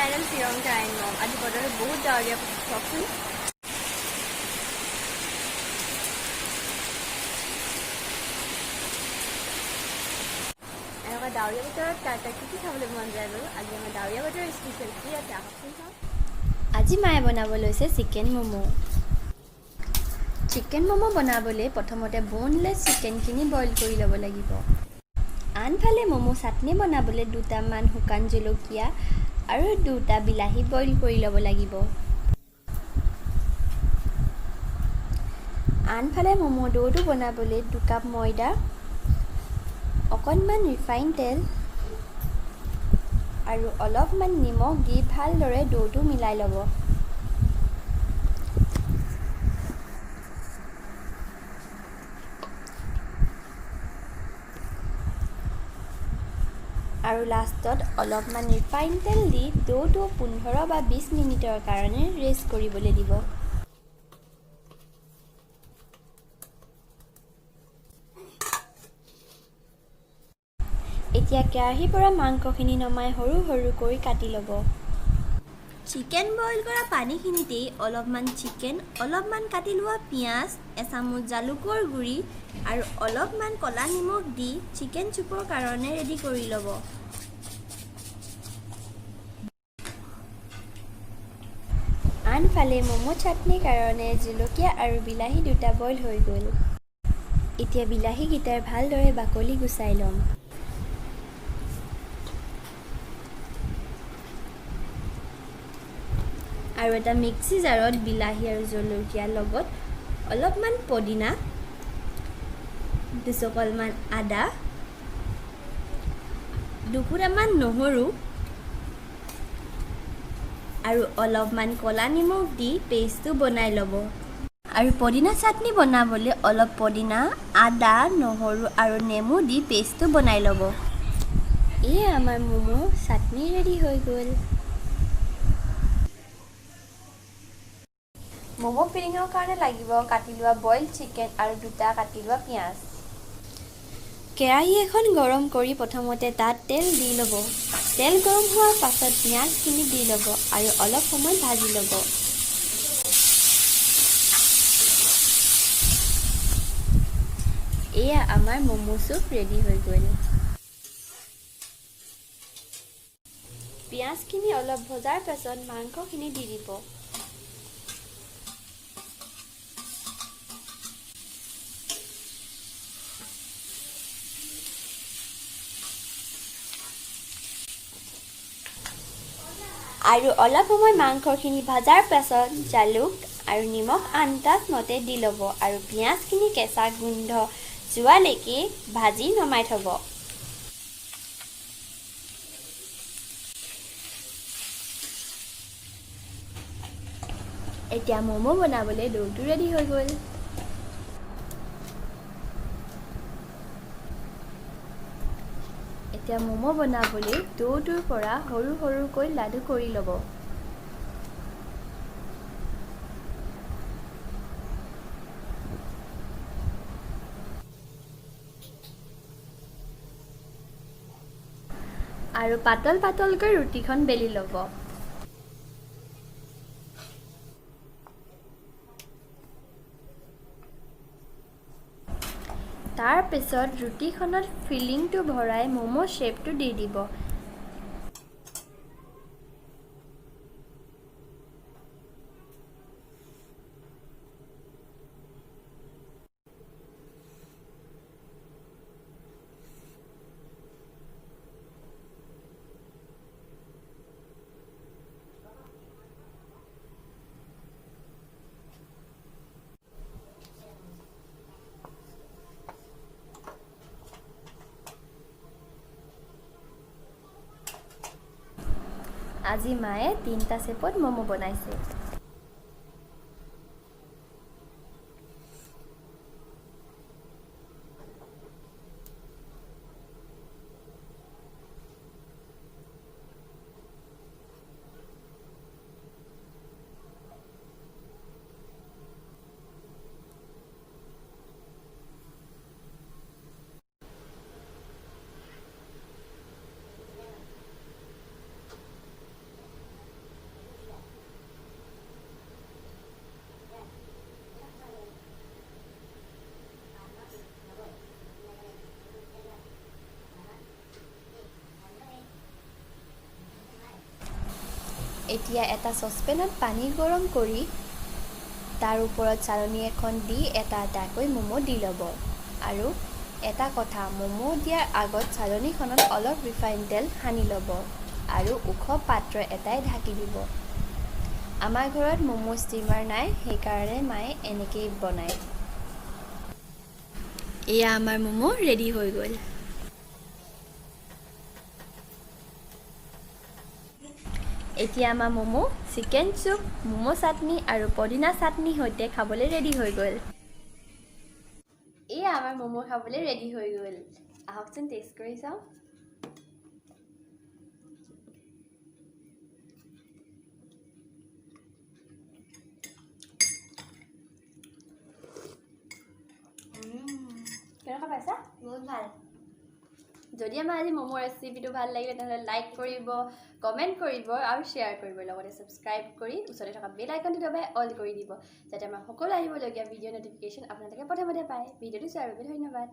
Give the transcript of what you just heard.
Channel Sri Lanka আইন আজি বতৰত বহুত ডাৱৰীয়া চাওকচোন। এনেকুৱা ডাৱৰীয়া বতৰত তাৰ কি খাবলৈ মন যায় বাৰু। আজি আমাৰ ডাৱৰীয়া বতৰৰ স্পেচিয়েল কি আছে আহকচোন চাওঁ। আজি মায়ে বনাব লৈছে চিকেন ম'ম'। চিকেন ম'ম' বনাবলৈ প্ৰথমতে বোনলেছ চিকেনখিনি বইল কৰি ল'ব লাগিব। আনফালে ম'ম' চাটনি বনাবলৈ দুটামান শুকান জলকীয়া আৰু দুটা বিলাহী বইল কৰি ল'ব লাগিব। আনফালে ম'ম' ডোটো বনাবলৈ 2 কাপ ময়দা, অকণমান ৰিফাইন তেল আৰু অলপমান নিমখ দি ভালদৰে ডোটো মিলাই ল'ব। আৰু লাষ্টত অলপমান ৰিফাইন তেল দি ডোটো 15 বা 20 মিনিটৰ কাৰণে ৰেষ্ট কৰিবলৈ দিব। এতিয়া কেৰাহীৰ পৰা মাংসখিনি নমাই সৰু সৰুকৈ কাটি ল'ব। চিকেন বইল কৰা পানীখিনিতেই অলপমান চিকেন, অলপমান কাটি লোৱা পিঁয়াজ, এচামুচ জালুকৰ গুড়ি আৰু অলপমান ক'লা নিমখ দি চিকেন চুপৰ কাৰণে ৰেডি কৰি ল'ব। আনফালে ম'ম' চাটনিৰ কাৰণে জলকীয়া আৰু বিলাহী দুটা বইল হৈ গ'ল। এতিয়া বিলাহীকেইটাৰ ভালদৰে বাকলি গুচাই ল'ম। আৰু এটা মিক্সি জাৰত বিলাহী আৰু জলকীয়াৰ লগত অলপমান পদিনা, দুচকলমান আদা, দুফুটামান নহৰু আৰু অলপমান ক'লা নিমখ দি পেষ্টটো বনাই ল'ব। আৰু পদিনা চাটনি বনাবলৈ অলপ পদিনা, আদা, নহৰু আৰু নেমু দি পেষ্টটো বনাই ল'ব। এয়া আমাৰ ম'ম' চাটনি ৰেডি হৈ গ'ল। ম'ম' ফিলিঙৰ কাৰণে লাগিব কাটি লোৱা বইল চিকেন আৰু দুটা কাটি লোৱা পিঁয়াজ। কেৰাহী এখন গৰম কৰি প্ৰথমতে তাত তেল দি ল'ব। তেল গৰম হোৱাৰ পাছত পিঁয়াজখিনি দি ল'ব আৰু অলপ সময় ভাজি ল'ব। এয়া আমাৰ ম'ম' চুপ ৰেডি হৈ গ'ল। পিঁয়াজখিনি অলপ ভজাৰ পাছত মাংসখিনি দি দিব। আৰু অলপ সময় মাংসখিনি ভজাৰ পাছত জালুক আৰু নিমখ আন্দাজ মতে দি ল'ব আৰু পিঁয়াজখিনি কেঁচা গোন্ধ যোৱালৈকে ভাজি নমাই থ'ব। এতিয়া ম'ম' বনাবলৈ ডোটো ৰেডি হৈ গ'ল। এতিয়া ম'ম' বনাবলৈ ডোটোৰ পৰা সৰু সৰুকৈ লাডু কৰি ল'ব। আৰু পাতল পাতলকৈ ৰুটিখন বেলি ল'ব। তাৰ পিছত ৰুটিখনত ফিলিংটো ভৰাই ম'ম' শ্বেপটো দি দিব। আজি মায়ে 3টা শেপত ম'ম' বনাইছে। এতিয়া এটা চচপেনত পানী গৰম কৰি তাৰ ওপৰত চালনী এখন দি এটা এটাকৈ ম'ম' দি ল'ব। আৰু এটা কথা, ম'ম' দিয়াৰ আগত চালনীখনত অলপ ৰিফাইন তেল সানি ল'ব আৰু ওখ পাত্ৰ এটাই ঢাকি দিব। আমাৰ ঘৰত ম'ম' ষ্টিমাৰ নাই, সেইকাৰণে মায়ে এনেকেই বনায়। এয়া আমাৰ ম'ম' ৰেডি হৈ গ'ল। এতিয়া আমাৰ ম'ম' চিকেন চুপ, ম'ম' চাটনি আৰু পদিনা চাটনিৰ সৈতে খাবলৈ ৰেডি হৈ গ'ল। এয়া আমাৰ ম'ম' খাবলৈ ৰেডি হৈ গ'ল। আহকচোন টেষ্ট কৰি চাওঁ। কেনেকুৱা পাইছা? বহুত ভাল। যদি আমাৰ আজি ম'ম' ৰেচিপিটো ভাল লাগিলে তেনেহ'লে লাইক কৰিব, কমেণ্ট কৰিব আৰু শ্বেয়াৰ কৰিব। লগতে ছাবস্ক্ৰাইব কৰি ওচৰতে থকা বেল আইকনটো দবাই অল কৰি দিব, যাতে আমাৰ সকলো আহিবলগীয়া ভিডিঅ' ন'টিফিকেশ্যন আপোনালোকে প্ৰথমতে পায়। ভিডিঅ'টো চোৱাৰ বাবে ধন্যবাদ।